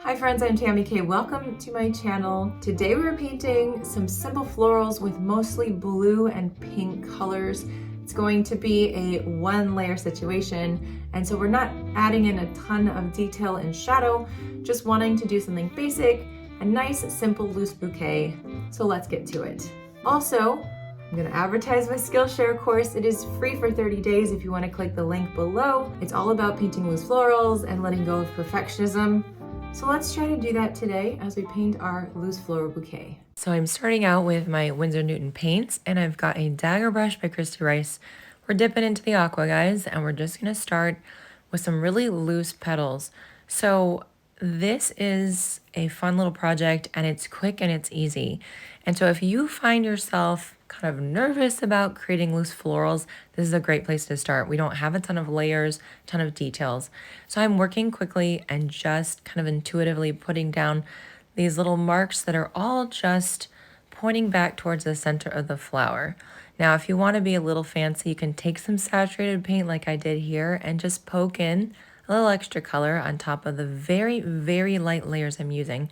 Hi friends, I'm Tammy K. Welcome to my channel. Today we're painting some simple florals with mostly blue and pink colors. It's going to be a one layer situation, and so we're not adding in a ton of detail and shadow, just wanting to do something basic, a nice, simple, loose bouquet. So let's get to it. Also, I'm gonna advertise my Skillshare course. It is free for 30 days if you wanna click the link below. It's all about painting loose florals and letting go of perfectionism. So let's try to do that today as we paint our loose floral bouquet. So I'm starting out with my Winsor Newton paints, and I've got a dagger brush by Christy Rice. We're dipping into the aqua, guys, and we're just gonna start with some really loose petals. So this is a fun little project, and it's quick and it's easy. And so if you find yourself kind of nervous about creating loose florals, this is a great place to start. We don't have a ton of layers, a ton of details. So I'm working quickly and just kind of intuitively putting down these little marks that are all just pointing back towards the center of the flower. Now, if you want to be a little fancy, you can take some saturated paint like I did here and just poke in a little extra color on top of the very, very light layers I'm using,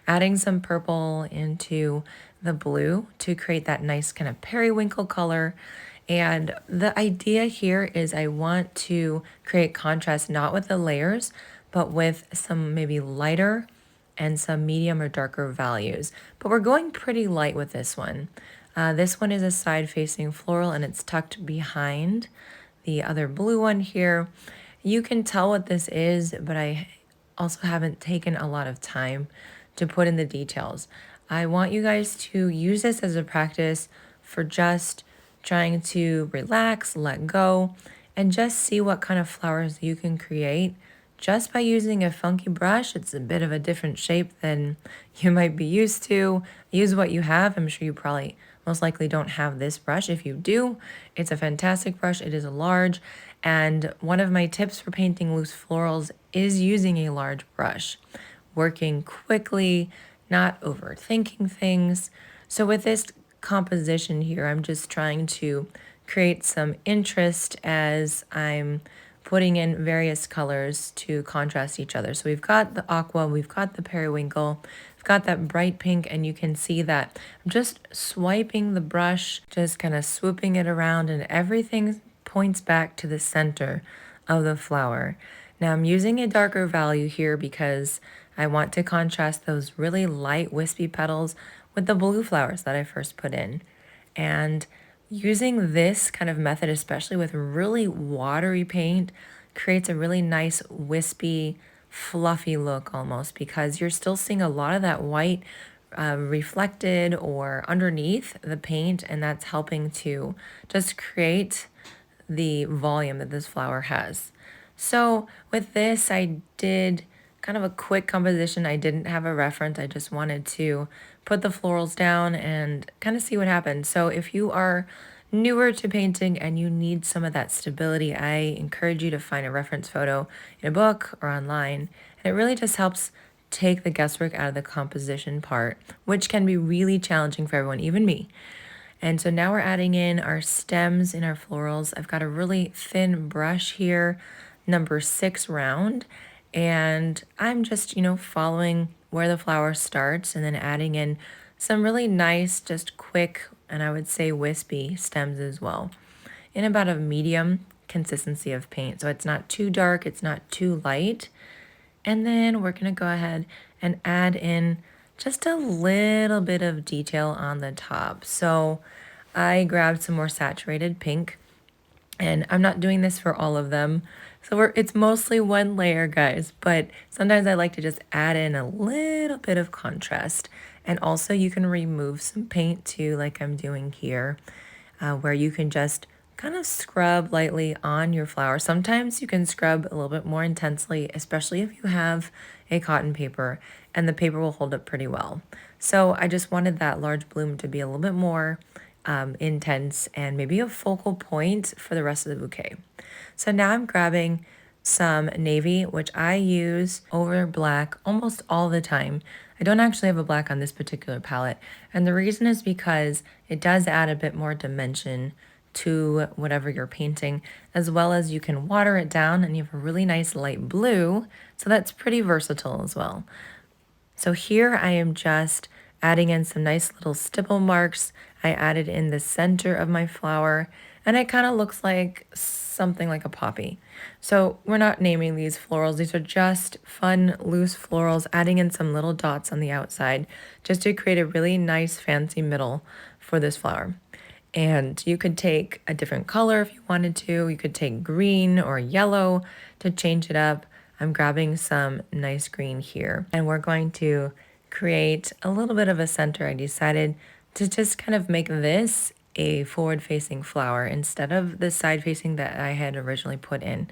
adding some purple into the blue to create that nice kind of periwinkle color. And the idea here is I want to create contrast not with the layers, but with some maybe lighter and some medium or darker values. But we're going pretty light with this one. This one is a side-facing floral, and it's tucked behind the other blue one here. You can tell what this is, but I also haven't taken a lot of time to put in the details. I want you guys to use this as a practice for just trying to relax, let go, and just see what kind of flowers you can create just by using a funky brush. It's a bit of a different shape than you might be used to. Use what you have. I'm sure you probably most likely don't have this brush. If you do, it's a fantastic brush. It is large. And one of my tips for painting loose florals is using a large brush, working quickly, not overthinking things. So with this composition here, I'm just trying to create some interest as I'm putting in various colors to contrast each other. So we've got the aqua, we've got the periwinkle, we've got that bright pink, and you can see that I'm just swiping the brush, just kind of swooping it around, and everything points back to the center of the flower. Now I'm using a darker value here because I want to contrast those really light wispy petals with the blue flowers that I first put in. And using this kind of method, especially with really watery paint, creates a really nice wispy, fluffy look almost, because you're still seeing a lot of that white reflected or underneath the paint, and that's helping to just create the volume that this flower has. So with this, I did kind of a quick composition. I didn't have a reference. I just wanted to put the florals down and kind of see what happens. So if you are newer to painting and you need some of that stability, I encourage you to find a reference photo in a book or online. And it really just helps take the guesswork out of the composition part, which can be really challenging for everyone, even me. And so now we're adding in our stems in our florals. I've got a really thin brush here, number 6 round, and I'm just, following where the flower starts and then adding in some really nice, just quick, and I would say wispy stems as well, in about a medium consistency of paint. So it's not too dark, it's not too light. And then we're gonna go ahead and add in just a little bit of detail on the top. So I grabbed some more saturated pink, and I'm not doing this for all of them. So it's mostly one layer, guys, but sometimes I like to just add in a little bit of contrast. And also you can remove some paint too, like I'm doing here, where you can just kind of scrub lightly on your flower. Sometimes you can scrub a little bit more intensely, especially if you have a cotton paper, and the paper will hold up pretty well. So I just wanted that large bloom to be a little bit more intense and maybe a focal point for the rest of the bouquet. So now I'm grabbing some navy, which I use over black almost all the time. I don't actually have a black on this particular palette, and the reason is because it does add a bit more dimension to whatever you're painting, as well as you can water it down and you have a really nice light blue, so that's pretty versatile as well. So here I am just adding in some nice little stipple marks. I added in the center of my flower, and it kind of looks like something like a poppy. So we're not naming these florals. These are just fun, loose florals, adding in some little dots on the outside just to create a really nice, fancy middle for this flower. And you could take a different color if you wanted to. You could take green or yellow to change it up. I'm grabbing some nice green here, and we're going to create a little bit of a center. I decided to just kind of make this a forward-facing flower instead of the side-facing that I had originally put in.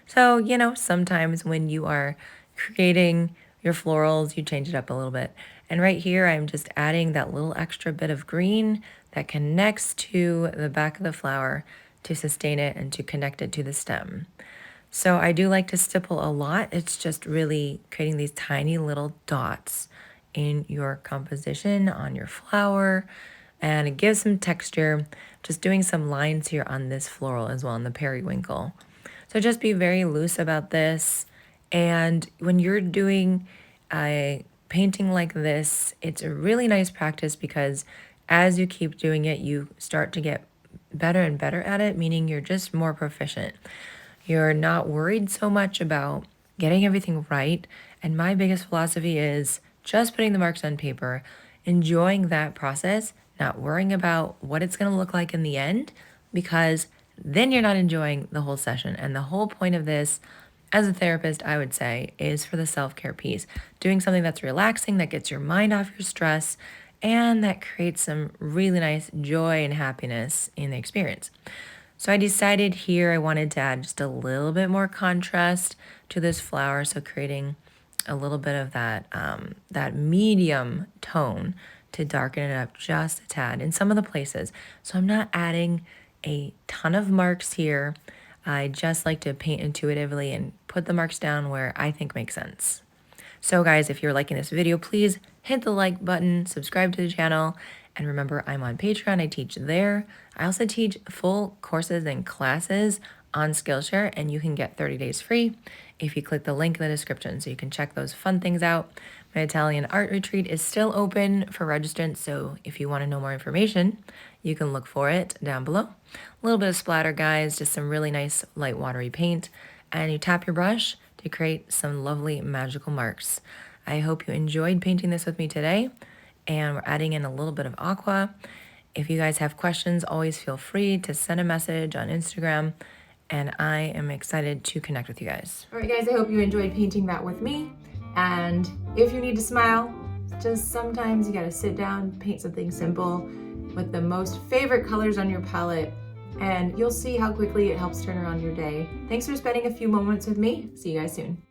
So, you know, sometimes when you are creating your florals, you change it up a little bit. And right here, I'm just adding that little extra bit of green that connects to the back of the flower to sustain it and to connect it to the stem. So I do like to stipple a lot. It's just really creating these tiny little dots in your composition on your flower, and it gives some texture. Just doing some lines here on this floral as well, in the periwinkle. So just be very loose about this. And when you're doing a painting like this, it's a really nice practice because as you keep doing it, you start to get better and better at it, meaning you're just more proficient. You're not worried so much about getting everything right. And my biggest philosophy is just putting the marks on paper, enjoying that process, not worrying about what it's going to look like in the end, because then you're not enjoying the whole session. And the whole point of this, as a therapist, I would say, is for the self-care piece. Doing something that's relaxing, that gets your mind off your stress, and that creates some really nice joy and happiness in the experience. So I decided here I wanted to add just a little bit more contrast to this flower, so creating a little bit of that medium tone to darken it up just a tad in some of the places. So I'm not adding a ton of marks here. I just like to paint intuitively and put the marks down where I think makes sense. So guys, if you're liking this video, please hit the like button, subscribe to the channel, and remember I'm on Patreon, I teach there. I also teach full courses and classes on Skillshare, and you can get 30 days free if you click the link in the description, so you can check those fun things out. My Italian art retreat is still open for registrants, so if you want to know more information, you can look for it down below. A little bit of splatter, guys, just some really nice light watery paint, and you tap your brush to create some lovely magical marks. I hope you enjoyed painting this with me today, and we're adding in a little bit of aqua. If you guys have questions, always feel free to send a message on Instagram, and I am excited to connect with you guys. All right, guys, I hope you enjoyed painting that with me. And if you need to smile, just sometimes you gotta sit down, paint something simple with the most favorite colors on your palette, and you'll see how quickly it helps turn around your day. Thanks for spending a few moments with me. See you guys soon.